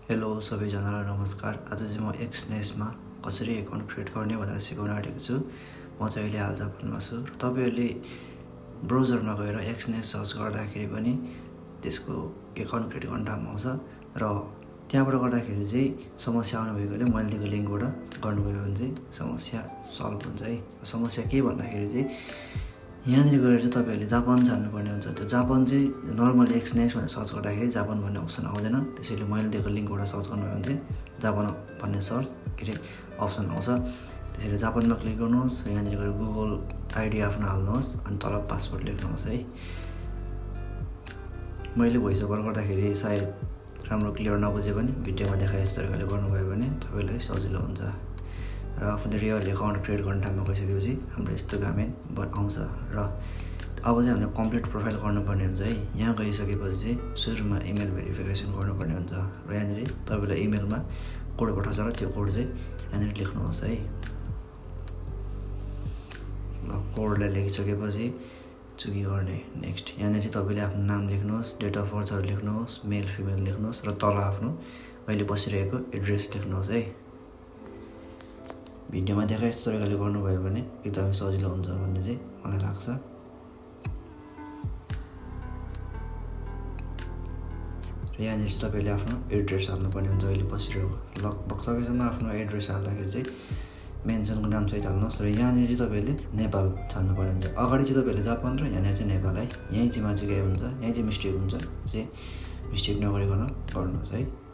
Hello सबैजनालाई नमस्कार। आज चाहिँ म एक्सनेसमा कसरी एकाउन्ट क्रिएट गर्ने भनेर सिकाउन आँटेको छु। म चाहिँ अहिले हाल जापानमा छु र तपाईँहरूले ब्राउजरमा गएर एक्सनेस सर्च गर्दाखेरि पनि त्यसको एकाउन्ट क्रिएट गर्न ठाउँमा आउँछ र त्यहाँबाट गर्दाखेरि चाहिँ समस्या आउनुभएकोले मैले दिएको लिङ्कबाट गर्नुभयो भने चाहिँ समस्या सल्भ हुन्छ है। समस्या के भन्दाखेरि चाहिँ यहाँनिर गएर चाहिँ तपाईँहरूले जापान जान्नुपर्ने हुन्छ। त्यो जापान चाहिँ नर्मल एक्सनेस भनेर सर्च गर्दाखेरि जापान भन्ने अप्सन आउँदैन। त्यसैले मैले दिएको लिङ्कबाट सर्च गर्नुभयो भने चाहिँ जापान भन्ने सर्च अप्सन आउँछ। त्यसैले जापानमा क्लिक गर्नुहोस्। यहाँनिर गएर गुगल आइडी आफ्नो हाल्नुहोस् अनि तल पासवर्ड लेख्नुहोस् है। मैले भोइस ओभर गर्दाखेरि सायद राम्रो क्लियर नबुझे पनि भिडियोमा देखाए जस्तो तरिकाले गर्नुभयो भने तपाईँलाई सजिलो हुन्छ। र आफूले रियल एकाउन्ट क्रिएट गर्ने ठाउँमा गइसकेपछि हाम्रो यस्तो गामेन आउँछ। र अब चाहिँ हामीले कम्प्लिट प्रोफाइल गर्नुपर्ने हुन्छ है। यहाँ गइसकेपछि चाहिँ सुरुमा इमेल भेरिफिकेसन गर्नुपर्ने हुन्छ र यहाँनिर तपाईँलाई इमेलमा कोड पठाउँछ र त्यो कोड चाहिँ यहाँनिर लेख्नुहोस् है। ल कोडलाई लेखिसकेपछि चुकी गर्ने नेक्स्ट। यहाँनिर चाहिँ तपाईँले आफ्नो नाम लेख्नुहोस्, डेट अफ बर्थहरू लेख्नुहोस्, मेल फिमेल लेख्नुहोस् र तल आफ्नो अहिले बसिरहेको एड्रेस लेख्नुहोस् है। भिडियोमा देखाए यस्तो तरिकाले गर्नुभयो भने एकदमै सजिलो हुन्छ भन्ने चाहिँ मलाई लाग्छ। र यहाँनिर चाहिँ तपाईँले आफ्नो एड्रेस हाल्नुपर्ने हुन्छ अहिले बसिरहेको। लगभग सबैजना आफ्नो एड्रेस हाल्दाखेरि चाहिँ मेन्सनको नामसहित हाल्नुहोस् र यहाँनिर चाहिँ तपाईँले नेपाल छान्नुपर्ने हुन्छ। अगाडि चाहिँ तपाईँले जापान र यहाँनिर चाहिँ नेपाल है। यहीँ चाहिँ मान्छे के हुन्छ, यहीँ चाहिँ मिस्टेक हुन्छ, चाहिँ मिस्टेक नगरिकन गर्नुहोस् है।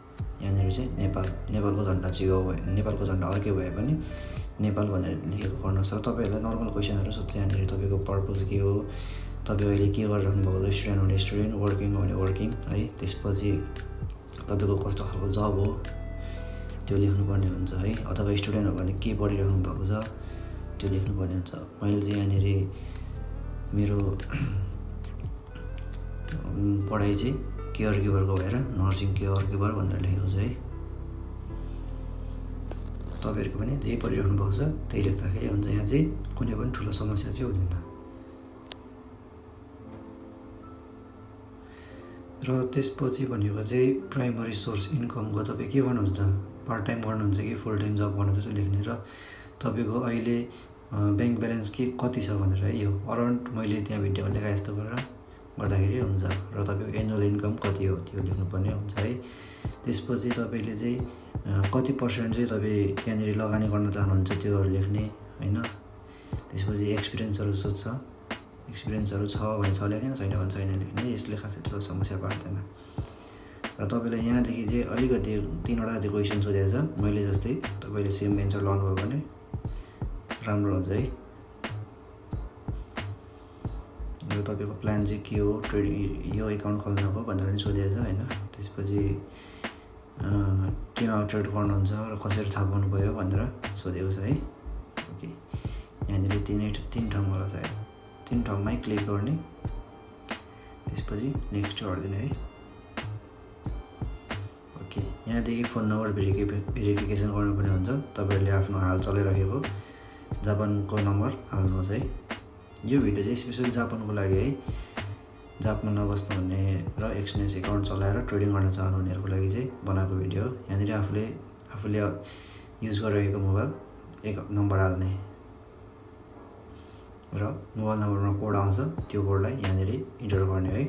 यहाँनिर चाहिँ नेपालको झन्डा चाहिँ हो, नेपालको झन्डा अर्कै भए पनि नेपाल भनेर लेखेको गर्नुहोस्। र तपाईँहरूलाई नर्मल क्वेसनहरू सोध्छ यहाँनिर तपाईँको पर्पज के हो, तपाईँ अहिले के गरिराख्नु भएको, स्टुडेन्ट भने स्टुडेन्ट, वर्किङ हो भने वर्किङ है। त्यसपछि तपाईँको कस्तो खालको जब हो त्यो लेख्नुपर्ने हुन्छ है। अथवा स्टुडेन्ट हो भने के पढिराख्नु भएको छ त्यो लेख्नुपर्ने हुन्छ। मैले चाहिँ यहाँनिर मेरो पढाइ चाहिँ केयर गिभरको भएर नर्सिङ केयर गिभर भनेर लेखेको छ है। तपाईँहरूको पनि जे पढिराख्नु भएको छ त्यही लेख्दाखेरि हुन्छ। यहाँ चाहिँ कुनै पनि ठुलो समस्या चाहिँ हुँदैन। र त्यसपछि भनेको चाहिँ प्राइमरी सोर्स इन्कमको तपाईँ के गर्नुहुन्छ त, पार्ट टाइम गर्नुहुन्छ कि फुल टाइम जब गर्नुहुन्छ चाहिँ लेख्ने। र तपाईँको अहिले ब्याङ्क ब्यालेन्स के कति छ भनेर है। यो अराउन्ड मैले त्यहाँ भिडियोमा देखाए जस्तो गरेर गर्दाखेरि हुन्छ। र तपाईँको एनुअल इन्कम कति हो त्यो लेख्नुपर्ने हुन्छ है। त्यसपछि तपाईँले चाहिँ कति पर्सेन्ट चाहिँ तपाईँ त्यहाँनिर लगानी गर्न चाहनुहुन्छ त्योहरू लेख्ने होइन। त्यसपछि एक्सपिरियन्सहरू सोध्छ, एक्सपिरियन्सहरू छ भने छ लेख्ने, छैन भने छैन लेख्ने। यसले खासै ठुलो समस्या पार्दैन। र तपाईँलाई यहाँदेखि चाहिँ अलिकति 3वटा जति क्वेसन सोधेको छ मैले जस्तै तपाईँले सेम एन्सर लाउनुभयो भने राम्रो हुन्छ है। र तपाईँको प्लान चाहिँ के हो, ट्रेडिङ यो एकाउन्ट खोल्नको भनेर पनि सोधेको छ होइन। त्यसपछि केमा ट्रेड गर्नुहुन्छ र कसरी थाहा पाउनुभयो भनेर सोधेको छ है। ओके, यहाँनिर तिन ठाउँमा होला सायद, 3 ठाउँमै क्लिक गर्ने, त्यसपछि नेक्स्ट गरिदिने है। ओके, यहाँदेखि फोन नम्बर भेरिफिकेसन गर्नुपर्ने हुन्छ। तपाईँहरूले आफ्नो हाल चलाइरहेको जापानको नम्बर हाल्नुहोस् है। यो भिडियो चाहिँ स्पेसली जापानको लागि है। जापानमा बस्नु भन्ने र एक्सनेस एकाउन्ट चलाएर ट्रेडिङ गर्न चाहनुहुनेहरूको लागि चाहिँ बनाएको भिडियो। यहाँनिर आफूले युज गरिरहेको मोबाइल एक नम्बर हाल्ने र मोबाइल नम्बरमा कोड आउँछ, त्यो कोडलाई यहाँनिर इन्टर गर्ने है।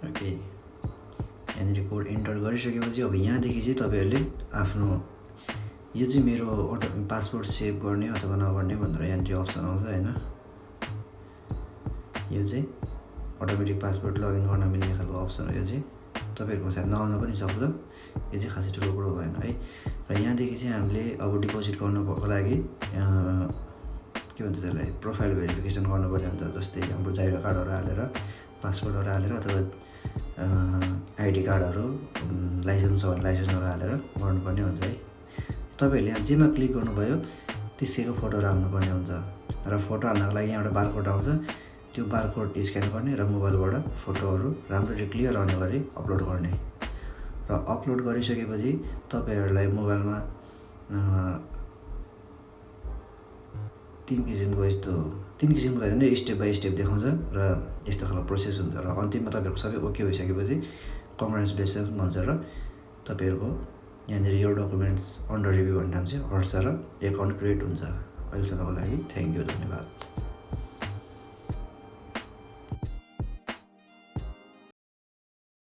ओके, यहाँनिर कोड इन्टर गरिसकेपछि अब यहाँदेखि चाहिँ तपाईँहरूले आफ्नो यो चाहिँ मेरो पासवर्ड सेभ गर्ने अथवा नगर्ने भनेर यहाँनिर अप्सन आउँछ होइन। यो चाहिँ अटोमेटिक पासवर्ड लगइन गर्न मिल्ने खालको अप्सन हो। यो चाहिँ तपाईँहरूको सायद नआउन पनि सक्छ, यो चाहिँ खासै ठुलो कुरो भएन है। र यहाँदेखि चाहिँ हामीले अब डिपोजिट गर्नुको लागि के भन्छ त्यसलाई प्रोफाइल भेरिफिकेसन गर्नुपर्ने हुन्छ। जस्तै हाम्रो जाइरो कार्डहरू हालेर, पासवर्डहरू हालेर अथवा आइडी कार्डहरू, लाइसेन्स हो भने लाइसेन्सहरू हालेर गर्नुपर्ने हुन्छ है। तपाईँहरूले यहाँ जेमा क्लिक गर्नुभयो त्यसैको फोटोहरू हाल्नुपर्ने हुन्छ। र फोटो हाल्नको लागि यहाँ एउटा बारकोड आउँछ, त्यो बारकोड स्क्यान गर्ने र मोबाइलबाट फोटोहरू राम्ररी क्लियर आउने गरी अपलोड गर्ने। र अपलोड गरिसकेपछि तपाईँहरूलाई मोबाइलमा 3 किसिमको होइन स्टेप बाई स्टेप देखाउँछ र यस्तो खालको प्रोसेस हुन्छ र अन्तिममा तपाईँहरूको सबै ओके भइसकेपछि कङ्ग्रेचुलेसन भन्छ र तपाईँहरूको यहाँनिर यो डकुमेन्ट्स अन्डर रिभ्यू भन्ने नाम चाहिँ हट्छ र एकाउन्ट क्रिएट हुन्छ। अहिलेसम्मको लागि थ्याङ्क यू, धन्यवाद।